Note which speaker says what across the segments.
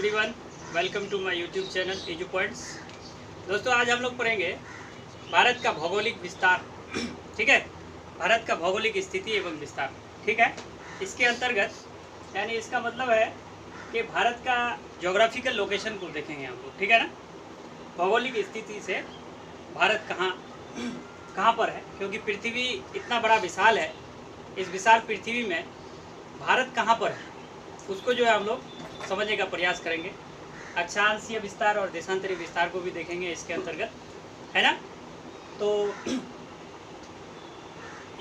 Speaker 1: Everyone, welcome to my YouTube channel Edu Points. दोस्तों, आज हम लोग पढ़ेंगे भारत का भौगोलिक विस्तार। ठीक है, भारत का भौगोलिक स्थिति एवं विस्तार। ठीक है, इसके अंतर्गत यानी इसका मतलब है कि भारत का ज्योग्राफिकल लोकेशन को देखेंगे हम लोग। ठीक है ना, भौगोलिक स्थिति से भारत कहाँ पर है, क्योंकि पृथ्वी इतना बड़ा विशाल है। इस विशाल पृथ्वी में भारत कहाँ पर है उसको जो है हम लोग समझने का प्रयास करेंगे। अक्षांशीय विस्तार और देशांतरीय विस्तार को भी देखेंगे इसके अंतर्गत, है ना। तो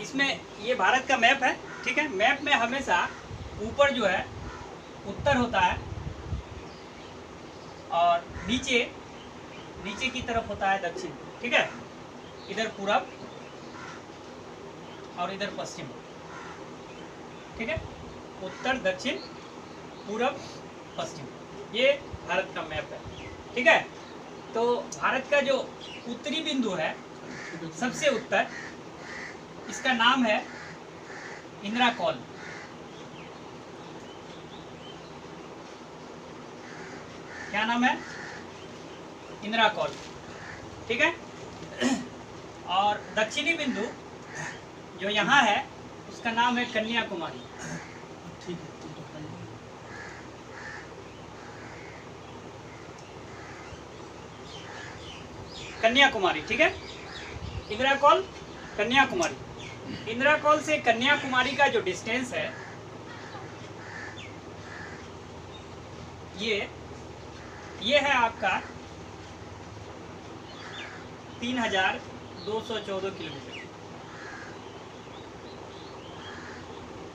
Speaker 1: इसमें ये भारत का मैप है। ठीक है, मैप में हमेशा ऊपर जो है उत्तर होता है और नीचे की तरफ होता है दक्षिण। ठीक है, इधर पूरब और इधर पश्चिम। ठीक है, उत्तर दक्षिण पूरब पश्चिम, ये भारत का मैप है। ठीक है, तो भारत का जो उत्तरी बिंदु है सबसे उत्तर, इसका नाम है इंदिरा कॉल। क्या नाम है? इंदिरा कॉल। ठीक है, और दक्षिणी बिंदु जो यहाँ है उसका नाम है कन्याकुमारी। ठीक है, कन्याकुमारी। ठीक है, इंदिरा कॉल कन्याकुमारी। इंदिरा कॉल से कन्याकुमारी का जो डिस्टेंस है ये है आपका 3214 किलोमीटर।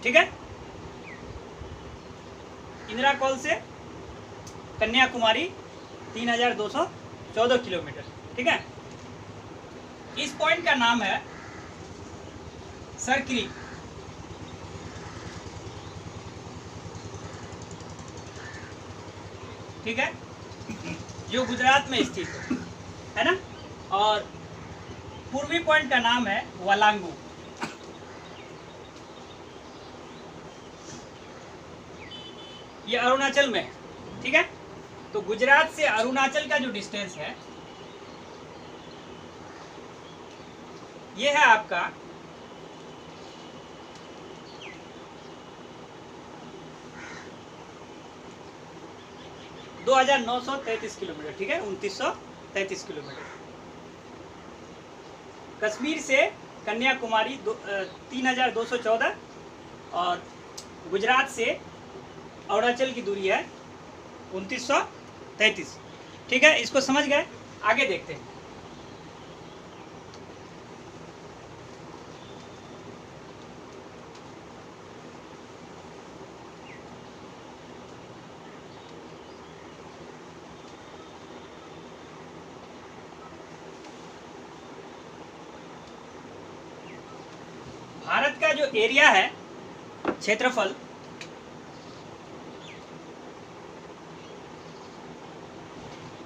Speaker 1: ठीक है, इंदिरा कॉल से कन्याकुमारी 3214 किलोमीटर। ठीक है, इस पॉइंट का नाम है सर क्रीक। ठीक है, जो गुजरात में स्थित है ना। और पूर्वी पॉइंट का नाम है वालांगू। ये अरुणाचल में है। ठीक है, तो गुजरात से अरुणाचल का जो डिस्टेंस है ये है आपका 2933 किलोमीटर। ठीक है, 2933 किलोमीटर। कश्मीर से कन्याकुमारी 3214 और गुजरात से अरुणाचल की दूरी है 2933। ठीक है, इसको समझ गए। आगे देखते हैं। भारत का जो एरिया है, क्षेत्रफल,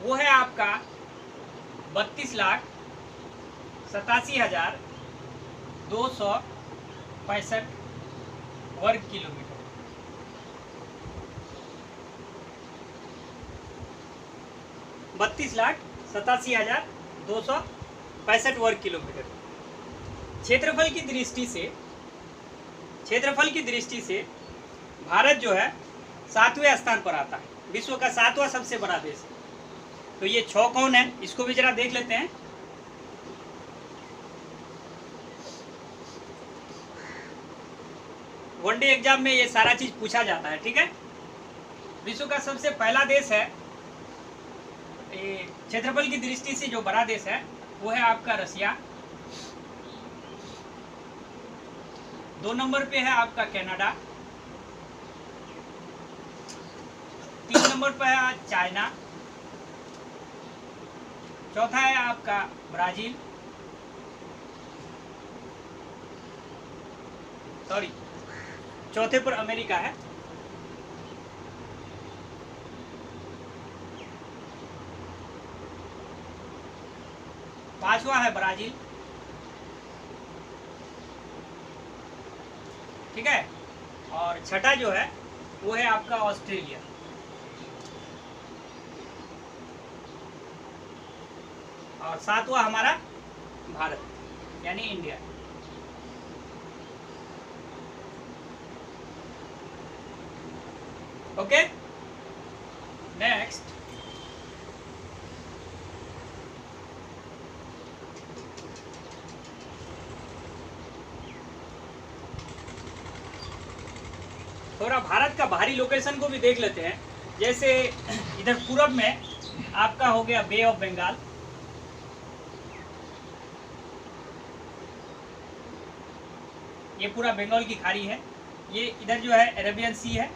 Speaker 1: वो है आपका 32,87,265 वर्ग किलोमीटर। 32,87,265 वर्ग किलोमीटर। क्षेत्रफल की दृष्टि से भारत जो है 7वें स्थान पर आता है। विश्व का 7वां सबसे बड़ा देश है। तो ये 6 कौन है, इसको भी जरा देख लेते हैं। वनडे एग्जाम में ये सारा चीज पूछा जाता है। ठीक है, विश्व का सबसे पहला देश है, क्षेत्रफल की दृष्टि से जो बड़ा देश है वो है आपका रसिया। 2 नंबर पे है आपका कनाडा। 3 नंबर पे है चाइना। चौथा है आपका ब्राजील। चौथे पर अमेरिका है। पांचवा है ब्राजील। ठीक है, और छठा जो है वो है आपका ऑस्ट्रेलिया। और 7वां हमारा भारत यानी इंडिया। ओके, नेक्स्ट थोड़ा भारत का बाहरी लोकेशन को भी देख लेते हैं। जैसे इधर पूरब में आपका हो गया बे ऑफ बंगाल, ये पूरा बंगाल की खाड़ी है। ये इधर जो है अरेबियन सी है,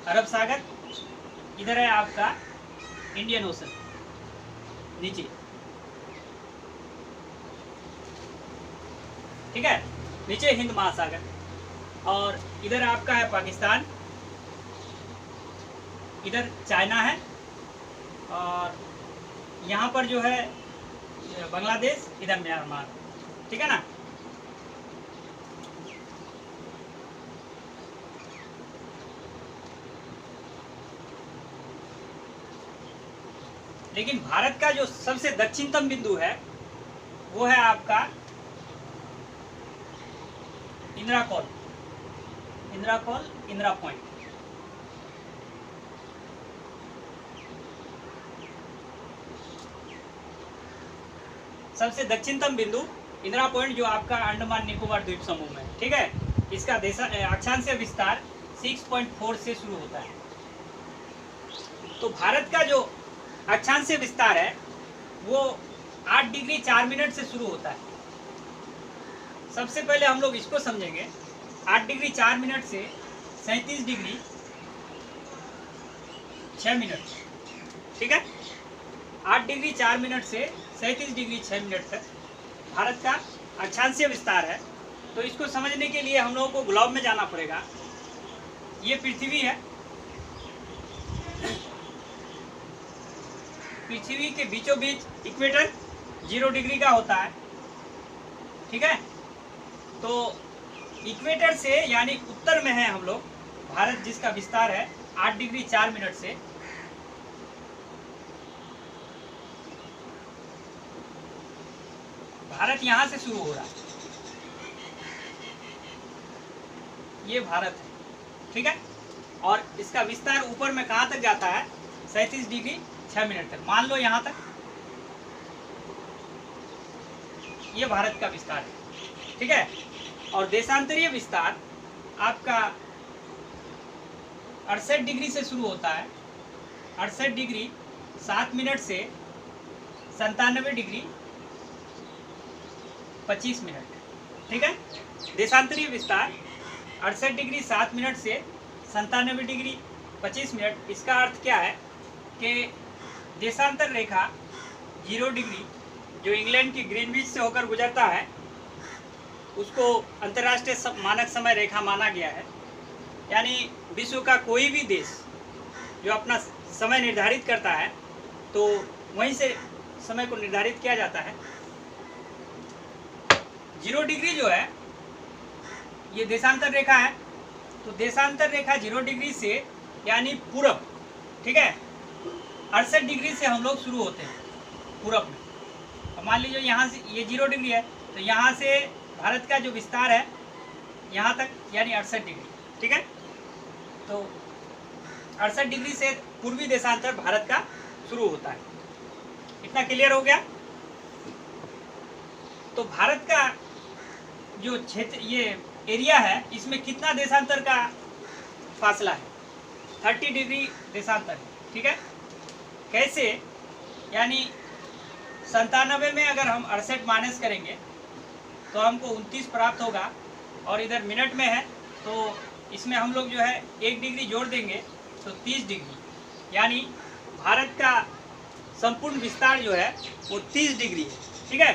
Speaker 1: अरब सागर। इधर है आपका इंडियन ओशन नीचे, ठीक है, नीचे हिंद महासागर। और इधर आपका है पाकिस्तान, इधर चाइना है, और यहाँ पर जो है बांग्लादेश, इधर म्यांमार, ठीक है ना। लेकिन भारत का जो सबसे दक्षिणतम बिंदु है वो है आपका इंदिरा कॉल, इंदिरा पॉइंट। सबसे दक्षिणतम बिंदु इंदिरा पॉइंट जो आपका अंडमान निकोबार द्वीप समूह में, ठीक है। इसका अक्षांशीय विस्तार 6.4 से शुरू होता है। तो भारत का जो अक्षांशीय विस्तार है वो 8 डिग्री 4 मिनट से शुरू होता है। सबसे पहले हम लोग इसको समझेंगे। 8 डिग्री 4 मिनट से 37 डिग्री 6 मिनट, ठीक है। 8 डिग्री 4 मिनट से 37 डिग्री 6 मिनट तक भारत का अक्षांशीय विस्तार है। तो इसको समझने के लिए हम लोगों को ग्लोब में जाना पड़ेगा। ये पृथ्वी है, पृथ्वी के बीचों बीच इक्वेटर 0 डिग्री का होता है, ठीक है। तो इक्वेटर से यानी उत्तर में है हम लोग, भारत जिसका विस्तार है 8 डिग्री 4 मिनट से। भारत यहां से शुरू हो रहा है, ये भारत है, ठीक है। और इसका विस्तार ऊपर में कहां तक जाता है? 37 डिग्री 6 मिनट तक। मान लो यहां तक ये भारत का विस्तार है, ठीक है। और देशांतरीय विस्तार आपका 68 डिग्री से शुरू होता है, 68 डिग्री 7 मिनट से 97 डिग्री 25 मिनट, ठीक है। देशांतरीय विस्तार 68 डिग्री 7 मिनट से 97 डिग्री 25 मिनट। इसका अर्थ क्या है कि देशांतर रेखा 0 डिग्री जो इंग्लैंड की ग्रीनविच से होकर गुजरता है उसको अंतर्राष्ट्रीय मानक समय रेखा माना गया है। यानी विश्व का कोई भी देश जो अपना समय निर्धारित करता है तो वहीं से समय को निर्धारित किया जाता है। 0 डिग्री जो है ये देशांतर रेखा है। तो देशांतर रेखा 0 डिग्री से यानी पूरब, ठीक है, 68 डिग्री से हम लोग शुरू होते हैं पूरब में। अब मान लीजिए यहाँ से ये 0 डिग्री है तो यहाँ से भारत का जो विस्तार है यहाँ तक यानी 68 डिग्री, ठीक है। तो 68 डिग्री से पूर्वी देशांतर भारत का शुरू होता है। इतना क्लियर हो गया। तो भारत का जो क्षेत्र ये एरिया है इसमें कितना देशांतर का फासला है? 30 डिग्री देशांतर है, ठीक है। कैसे? यानी 97 में अगर हम 68 माइनस करेंगे तो हमको 29 प्राप्त होगा, और इधर मिनट में है तो इसमें हम लोग जो है 1 डिग्री जोड़ देंगे तो 30 डिग्री, यानी भारत का संपूर्ण विस्तार जो है वो 30 डिग्री है, ठीक है।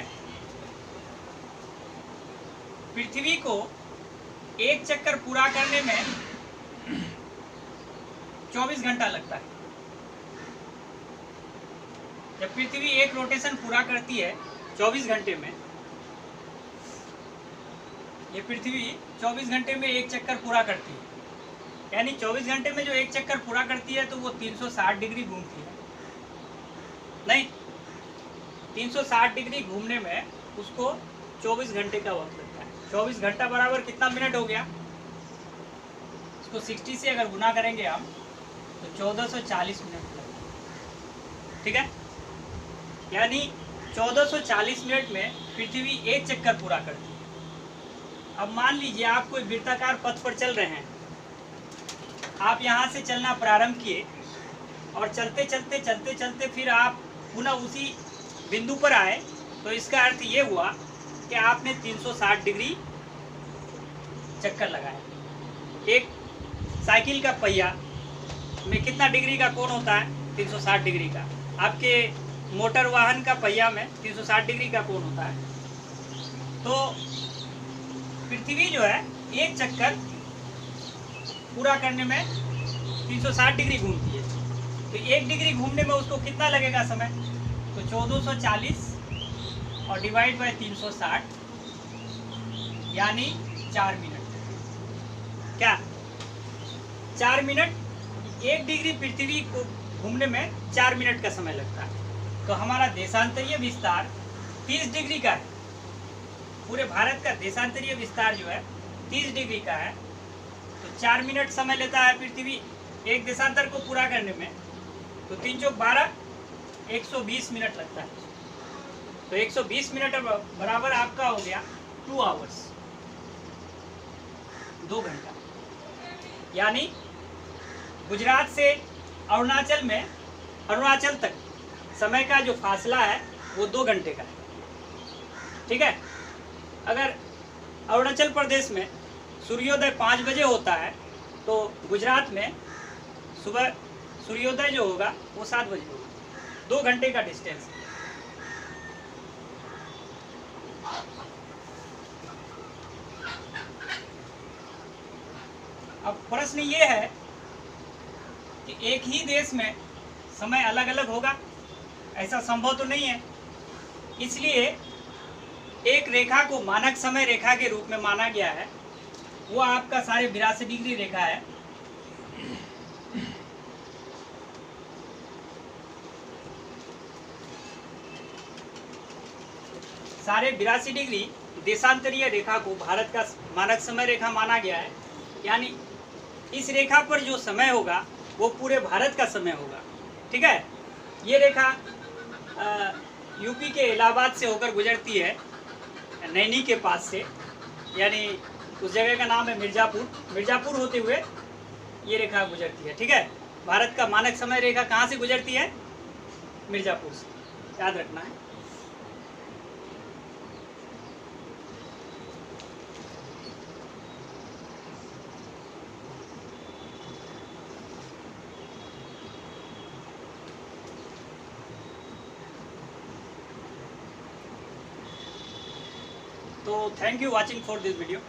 Speaker 1: पृथ्वी को एक चक्कर पूरा करने में 24 घंटा लगता है। जब पृथ्वी एक रोटेशन पूरा करती है 24 घंटे में, ये पृथ्वी 24 घंटे में एक चक्कर पूरा करती है। यानी 24 घंटे में जो एक चक्कर पूरा करती है तो वो 360 डिग्री घूमती है। नहीं, 360 डिग्री घूमने में उसको 24 घंटे का वक्त लगता है। 24 घंटा बराबर कितना मिनट हो गया? इसको 60 से अगर गुना करेंगे हम तो 1440 मिनट लगेगा। ठीक है, यानी 1440 मिनट में पृथ्वी एक चक्कर पूरा करती है। अब मान लीजिए आप कोई वृत्ताकार पथ पर चल रहे हैं, आप यहाँ से चलना प्रारंभ किए और चलते चलते चलते चलते फिर आप पुनः उसी बिंदु पर आए, तो इसका अर्थ ये हुआ कि आपने 360 डिग्री चक्कर लगाया। एक साइकिल का पहिया में कितना डिग्री का कोण होता है? 360 डिग्री का। आपके मोटर वाहन का पहिया में 360 डिग्री का कोण होता है। तो पृथ्वी जो है एक चक्कर पूरा करने में 360 डिग्री घूमती है, तो एक डिग्री घूमने में उसको कितना लगेगा समय? तो 1440 और डिवाइड बाय 360 यानी 4 मिनट। क्या 4 मिनट? एक डिग्री पृथ्वी को घूमने में 4 मिनट का समय लगता है। तो हमारा देशांतरीय विस्तार 30 डिग्री का है। पूरे भारत का देशांतरीय विस्तार जो है 30 डिग्री का है। तो 4 मिनट समय लेता है पृथ्वी एक देशांतर को पूरा करने में। तो 3 चौक 12, 120 मिनट लगता है। तो 120 मिनट बराबर आपका हो गया 2 आवर्स, 2 घंटा। यानी गुजरात से अरुणाचल तक समय का जो फासला है वो 2 घंटे का है। ठीक है, अगर अरुणाचल प्रदेश में सूर्योदय 5 बजे होता है तो गुजरात में सुबह सूर्योदय जो होगा वो 7 बजे होगा। 2 घंटे का डिस्टेंस। अब प्रश्न ये है कि एक ही देश में समय अलग अलग होगा? ऐसा संभव तो नहीं है। इसलिए एक रेखा को मानक समय रेखा के रूप में माना गया है। वो आपका 82 डिग्री रेखा है। साढ़े 82 डिग्री देशांतरीय रेखा को भारत का मानक समय रेखा माना गया है। यानी इस रेखा पर जो समय होगा वो पूरे भारत का समय होगा। ठीक है, ये रेखा यूपी के इलाहाबाद से होकर गुजरती है, नैनी के पास से, यानी उस जगह का नाम है मिर्ज़ापुर होते हुए ये रेखा गुजरती है। ठीक है, भारत का मानक समय रेखा कहाँ से गुजरती है? मिर्ज़ापुर से, याद रखना है। तो thank you watching for this video.